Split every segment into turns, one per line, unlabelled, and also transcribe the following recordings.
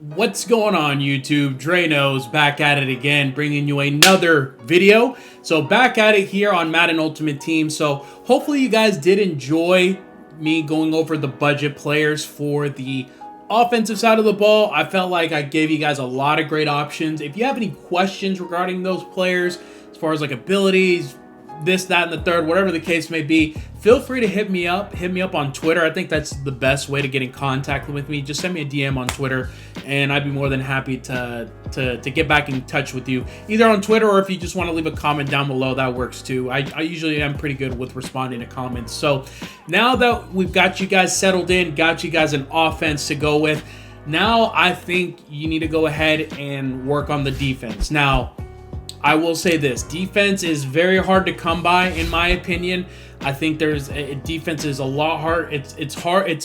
What's going on, YouTube? Drano's back at it again, bringing you another video. So back at it here on Madden Ultimate Team. So hopefully you guys did enjoy me going over the budget players for the offensive side of the ball. I felt like I gave you guys a lot of great options. If you have any questions regarding those players, as far as like abilities, this, that, and the third, whatever the case may be, feel free to hit me up on Twitter. I think that's the best way to get in contact with me. Just send me a DM on Twitter and I'd be more than happy to get back in touch with you, either on Twitter or if you just want to leave a comment down below, that works too. I usually am pretty good with responding to comments. So now that we've got you guys settled in, got you guys an offense to go with, now I think you need to go ahead and work on the defense. Now, I will say this, defense is very hard to come by, in my opinion. I think defense is a lot hard. It's hard.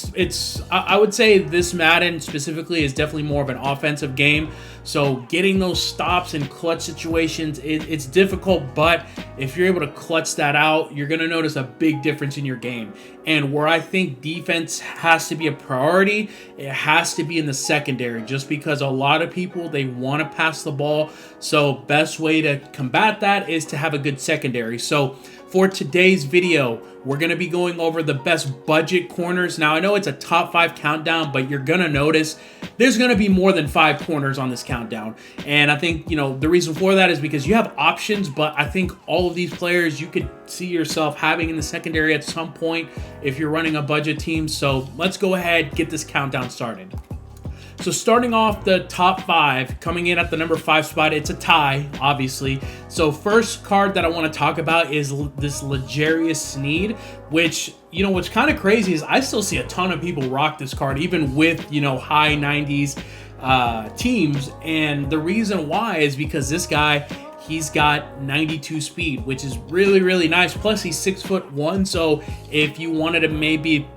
I would say this Madden specifically is definitely more of an offensive game. So getting those stops in clutch situations, it's difficult, but if you're able to clutch that out, you're going to notice a big difference in your game. And where I think defense has to be a priority, it has to be in the secondary, just because a lot of people, they want to pass the ball. So best way to combat that is to have a good secondary. So for today's video, we're going to be going over the best budget corners. Now, I know it's a top 5 countdown, but you're going to notice there's going to be more than 5 corners on this countdown. And I think, the reason for that is because you have options, but I think all of these players you could see yourself having in the secondary at some point if you're running a budget team. So let's go ahead, get this countdown started. So starting off the top 5, coming in at the number 5 spot, it's a tie, obviously. So first card that I want to talk about is this Snead, which, what's kind of crazy is I still see a ton of people rock this card, even with, high 90s teams. And the reason why is because this guy, he's got 92 speed, which is really, really nice. Plus, he's 6'1", so if you wanted to maybe,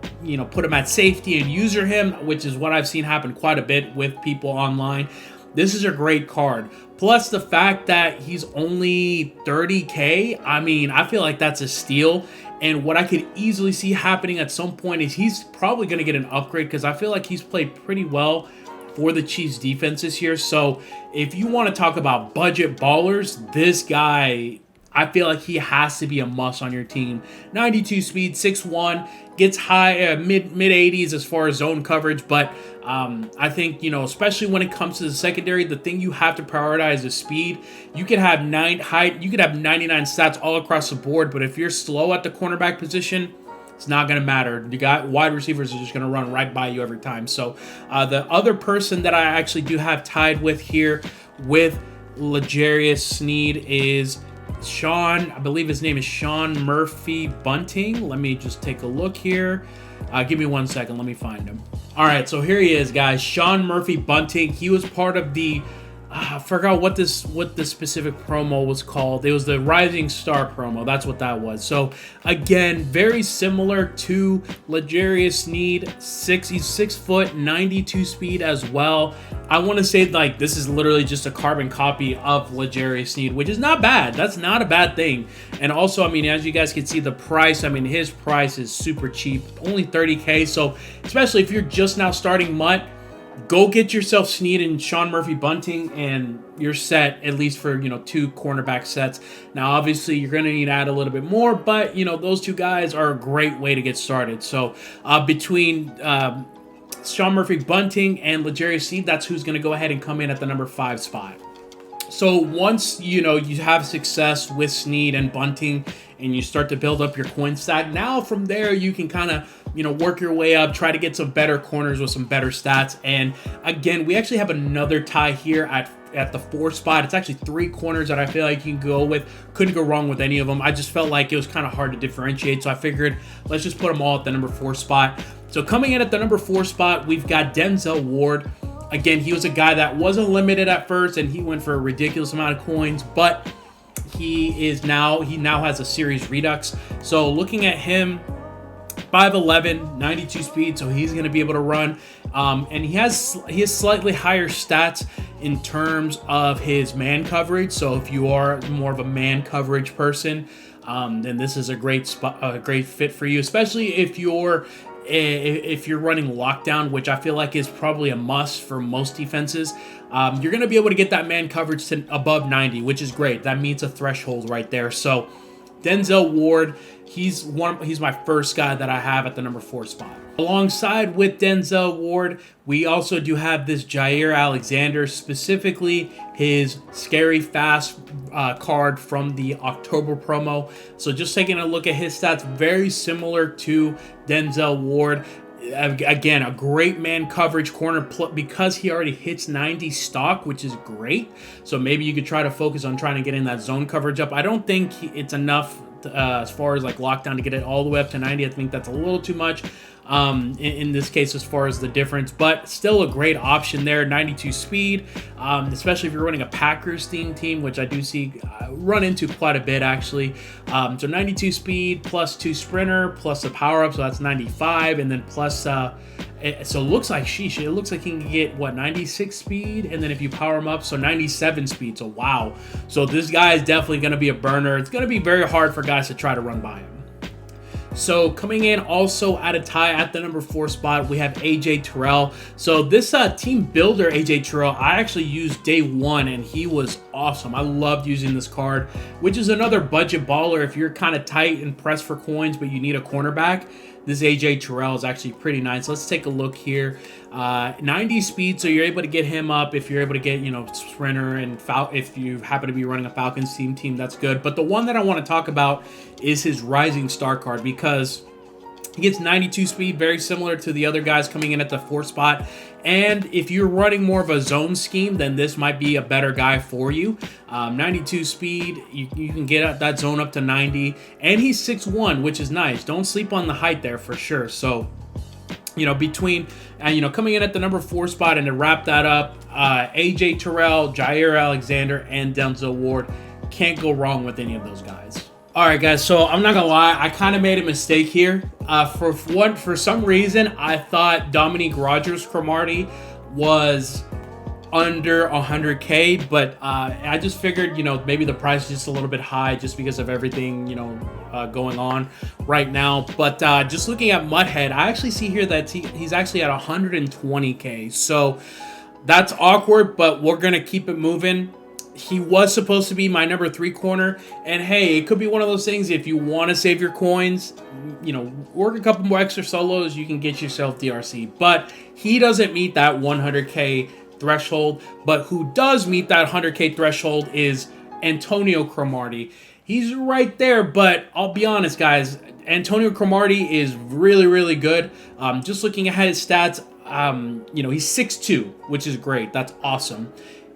put him at safety and user him, which is what I've seen happen quite a bit with people online, this is a great card. Plus, the fact that he's only 30K, I feel like that's a steal. And what I could easily see happening at some point is he's probably going to get an upgrade, because I feel like he's played pretty well for the Chiefs defense this year. So if you want to talk about budget ballers, this guy, I feel like he has to be a must on your team. 92 speed, 6'1", gets high, mid 80s as far as zone coverage. But I think, especially when it comes to the secondary, the thing you have to prioritize is speed. You could have 99 stats all across the board, but if you're slow at the cornerback position, it's not going to matter. You got wide receivers are just going to run right by you every time. So the other person that I actually do have tied with here with Snead is Sean. I believe his name is Sean Murphy Bunting. Let me just take a look here. Give me 1 second. Let me find him. All right, so here he is, guys. Sean Murphy Bunting. He was part of the I forgot what this specific promo was called. It was the Rising Star promo. That's what that was. So again, very similar to Snead. He's 6 foot, 92 speed as well. I want to say like this is literally just a carbon copy of Snead, which is not bad. That's not a bad thing. And also, as you guys can see, the price, his price is super cheap, only 30K. So especially if you're just now starting MUT, go get yourself Snead and Sean Murphy Bunting, and you're set at least for 2 cornerback sets. Now, obviously, you're going to need to add a little bit more, but those 2 guys are a great way to get started. So between Sean Murphy Bunting and Snead, that's who's going to go ahead and come in at the number 5 spot. So once you have success with Snead and Bunting and you start to build up your coin stack, now from there you can kind of work your way up, try to get some better corners with some better stats. And again, we actually have another tie here at the 4 spot. It's actually 3 corners that I feel like you can go with. Couldn't go wrong with any of them. I just felt like it was kind of hard to differentiate, so I figured let's just put them all at the number 4 spot. So coming in at the number 4 spot, we've got Denzel Ward. Again, he was a guy that wasn't limited at first, and he went for a ridiculous amount of coins, but he now has a series redux. So looking at him, 5'11", 92 speed, so he's going to be able to run. And he has slightly higher stats in terms of his man coverage. So if you are more of a man coverage person, then this is a great fit for you, especially if you're if you're running lockdown, which I feel like is probably a must for most defenses, you're going to be able to get that man coverage to above 90, which is great. That meets a threshold right there. So Denzel Ward, he's my first guy that I have at the number 4 spot. Alongside with Denzel Ward, we also do have this Jair Alexander, specifically his Scary Fast card from the October promo. So just taking a look at his stats, very similar to Denzel Ward. Again, a great man coverage corner because he already hits 90 stock, which is great. So maybe you could try to focus on trying to get in that zone coverage up. I don't think it's enough as far as like lockdown to get it all the way up to 90. I think that's a little too much in this case as far as the difference, but still a great option there. 92 speed, especially if you're running a Packers themed team, which I do see run into quite a bit actually. So 92 speed plus 2 sprinter plus a power up, so that's 95, and then plus so it looks like it looks like he can get what, 96 speed, and then if you power him up, so 97 speed. So wow, so this guy is definitely going to be a burner. It's going to be very hard for guys to try to run by him. So coming in also at a tie at the number 4 spot, we have AJ Tyrell. So this team builder AJ Tyrell, I actually used day 1 and he was awesome. I loved using this card, which is another budget baller. If you're kind of tight and pressed for coins, but you need a cornerback, this AJ Tyrell is actually pretty nice. Let's take a look here. 90 speed, so you're able to get him up. If you're able to get, sprinter and if you happen to be running a Falcons team, that's good. But the one that I want to talk about is his Rising Star card, because he gets 92 speed, very similar to the other guys coming in at the 4 spot. And if you're running more of a zone scheme, then this might be a better guy for you. 92 speed, you can get that zone up to 90. And he's 6'1", which is nice. Don't sleep on the height there for sure. So, between, coming in at the number 4 spot, and to wrap that up, AJ Tyrell, Jair Alexander, and Denzel Ward. Can't go wrong with any of those guys. All right, guys, so I'm not gonna lie, I kind of made a mistake here. For some reason, I thought Dominique Rodgers Cromartie was under 100K, but I just figured, maybe the price is just a little bit high just because of everything, going on right now. But just looking at Muthead, I actually see here that he's actually at 120K. So that's awkward, but we're gonna keep it moving. He was supposed to be my number 3 corner, and hey, it could be one of those things. If you want to save your coins, work a couple more extra solos, you can get yourself DRC. But he doesn't meet that 100K threshold. But who does meet that 100K threshold is Antonio Cromartie. He's right there, but I'll be honest, guys, Antonio Cromartie is really, really good. Just looking at his stats, he's 6'2", which is great. That's awesome.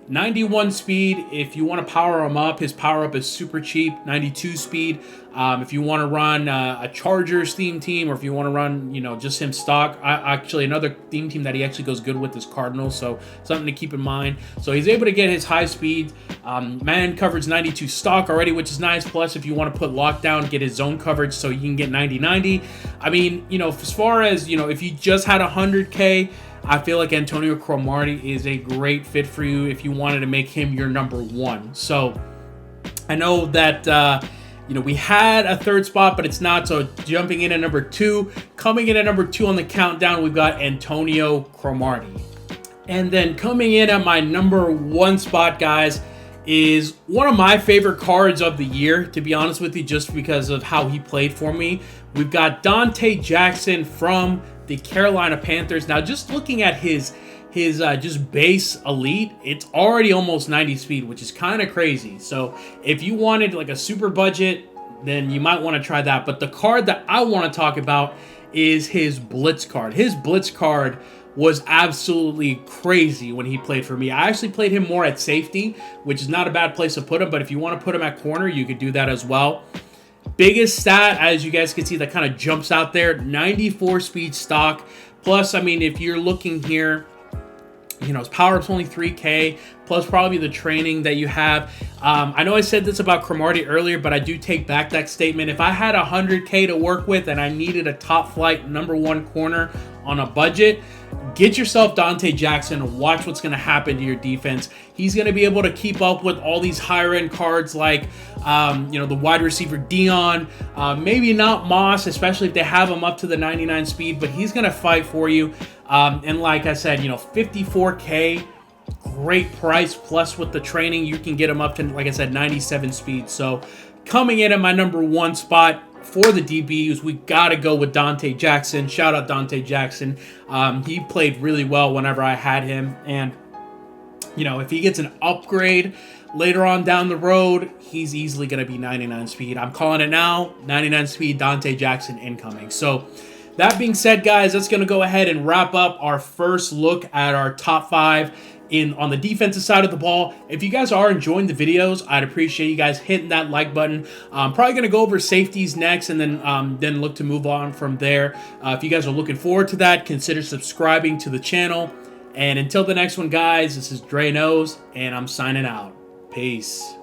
91 speed, if you want to power him up, his power up is super cheap. 92 speed, if you want to run a Chargers theme team, or if you want to run, just him stock. Actually, another theme team that he actually goes good with is Cardinals, so something to keep in mind. So he's able to get his high speed. Man coverage 92 stock already, which is nice. Plus, if you want to put lockdown, get his zone coverage so you can get 90-90. I mean, as far as, if you just had 100K, I feel like Antonio Cromartie is a great fit for you if you wanted to make him your number 1. So I know that, we had a 3rd spot, but it's not. So jumping in at number 2, coming in at number 2 on the countdown, we've got Antonio Cromartie. And then coming in at my number 1 spot, guys, is one of my favorite cards of the year, to be honest with you, just because of how he played for me. We've got Dante Jackson from the Carolina Panthers. Now, just looking at his just base elite, it's already almost 90 speed, which is kind of crazy. So if you wanted like a super budget, then you might want to try that. But the card that I want to talk about is his Blitz card. His Blitz card was absolutely crazy when he played for me. I actually played him more at safety, which is not a bad place to put him, but if you want to put him at corner, you could do that as well. Biggest stat, as you guys can see, that kind of jumps out there, 94 speed stock. Plus, I mean, if you're looking here, his power up's only 3K, plus probably the training that you have. I know I said this about Cromartie earlier, but I do take back that statement. If I had 100K to work with and I needed a top flight number 1 corner on a budget, Get yourself Dante Jackson and watch what's going to happen to your defense. He's going to be able to keep up with all these higher-end cards like, the wide receiver Dion. Maybe not Moss, especially if they have him up to the 99 speed, but he's going to fight for you. And like I said, 54K, great price. Plus with the training, you can get him up to, like I said, 97 speed. So coming in at my number 1 spot for the DBUs, we got to go with Dante Jackson. Shout out Dante Jackson. He played really well whenever I had him. And, if he gets an upgrade later on down the road, he's easily going to be 99 speed. I'm calling it now. 99 speed Dante Jackson incoming. So that being said, guys, that's going to go ahead and wrap up our first look at our top 5 on the defensive side of the ball. If you guys are enjoying the videos, I'd appreciate you guys hitting that like button. I'm probably going to go over safeties next and then look to move on from there. If you guys are looking forward to that, consider subscribing to the channel. And until the next one, guys, this is Dre Knows, and I'm signing out. Peace.